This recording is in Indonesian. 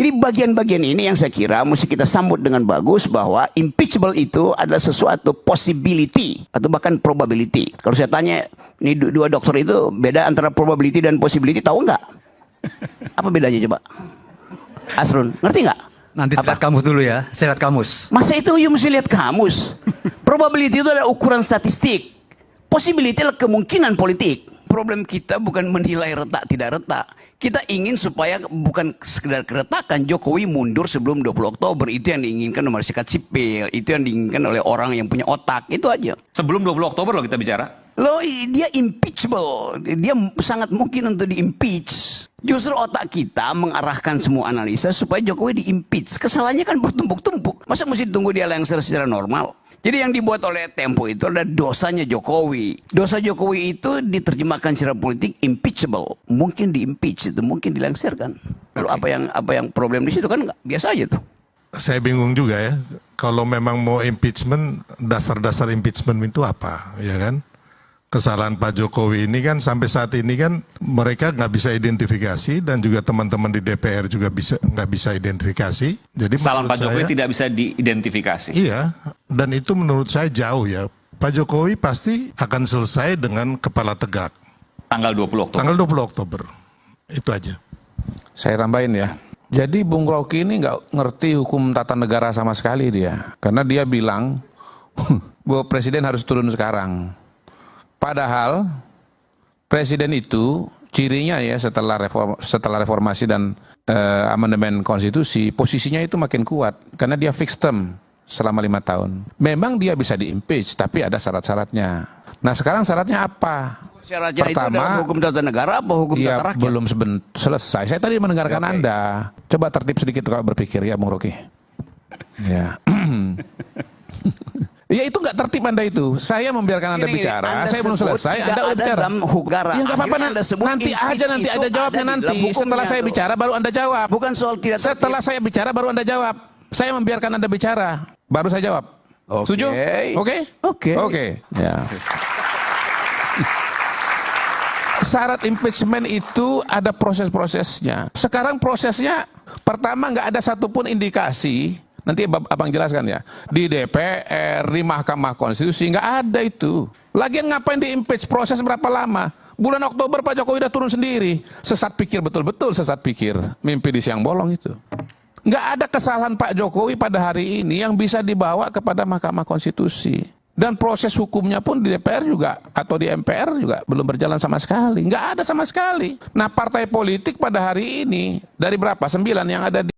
Jadi bagian-bagian ini yang saya kira mesti kita sambut dengan bagus, bahwa impeachable itu adalah sesuatu possibility atau bahkan probability. Kalau saya tanya, ini dua dokter itu beda antara probability dan possibility, tahu nggak? Apa bedanya coba? Asrun, ngerti nggak? Nanti saya lihat kamus dulu ya, saya lihat kamus. Masa itu you mesti lihat kamus? Probability itu adalah ukuran statistik. Possibility adalah kemungkinan politik. Problem kita bukan menilai retak tidak retak. Kita ingin supaya bukan sekedar keretakan, Jokowi mundur sebelum 20 Oktober. Itu yang diinginkan oleh masyarakat sipil. Itu yang diinginkan oleh orang yang punya otak. Itu aja. Sebelum 20 Oktober loh kita bicara. Loh, dia impeachable. Dia sangat mungkin untuk di-impeach. Justru otak kita mengarahkan semua analisa supaya Jokowi di-impeach. Kesalahannya kan bertumpuk-tumpuk. Masa mesti tunggu dia lengser secara normal? Jadi yang dibuat oleh Tempo itu adalah dosanya Jokowi. Dosa Jokowi itu diterjemahkan secara politik impeachable. Mungkin di-impeach itu, mungkin dilengserkan. Lalu apa yang problem di situ kan biasa aja tuh. Saya bingung juga ya. Kalau memang mau impeachment, dasar-dasar impeachment itu apa, ya kan? Kesalahan Pak Jokowi ini kan sampai saat ini kan mereka nggak bisa identifikasi, dan juga teman-teman di DPR juga nggak bisa identifikasi. Jadi kesalahan Pak Jokowi saya, tidak bisa diidentifikasi. Iya, dan itu menurut saya jauh ya. Pak Jokowi pasti akan selesai dengan kepala tegak. Tanggal 20 Oktober. Tanggal 20 Oktober. Itu aja. Saya tambahin ya. Jadi Bung Rocky ini nggak ngerti hukum tata negara sama sekali dia. Karena dia bilang bahwa presiden harus turun sekarang. Padahal presiden itu cirinya ya setelah reformasi dan amandemen konstitusi, posisinya itu makin kuat karena dia fixed term selama 5 tahun. Memang dia bisa di-impeach, tapi ada syarat-syaratnya. Nah sekarang syaratnya apa? Syaratnya pertama, itu adalah hukum tata negara apa hukum tata rakyat? Belum selesai. Saya tadi mendengarkan Anda. Coba tertib sedikit kalau berpikir ya Bung Rocky. Ya. Ya itu nggak tertib Anda itu. Saya membiarkan Anda bicara. Saya belum selesai. Anda udah bicara. Ya nggak apa-apa. Nanti aja, nanti ada jawabnya nanti. Setelah saya bicara baru Anda jawab. Bukan soal tidak tertib. Setelah saya bicara baru Anda jawab. Saya membiarkan Anda bicara. Baru saya jawab. Setuju? Oke? Oke. Ya. Syarat impeachment itu ada proses-prosesnya. Sekarang prosesnya pertama nggak ada satupun indikasi. Nanti abang jelaskan ya. Di DPR, di Mahkamah Konstitusi, nggak ada itu. Lagian ngapain di-impeach, proses berapa lama? Bulan Oktober Pak Jokowi udah turun sendiri. Sesat pikir, betul-betul sesat pikir. Mimpi di siang bolong itu. Nggak ada kesalahan Pak Jokowi pada hari ini yang bisa dibawa kepada Mahkamah Konstitusi. Dan proses hukumnya pun di DPR juga, atau di MPR juga belum berjalan sama sekali. Nggak ada sama sekali. Nah partai politik pada hari ini, dari berapa? 9 yang ada di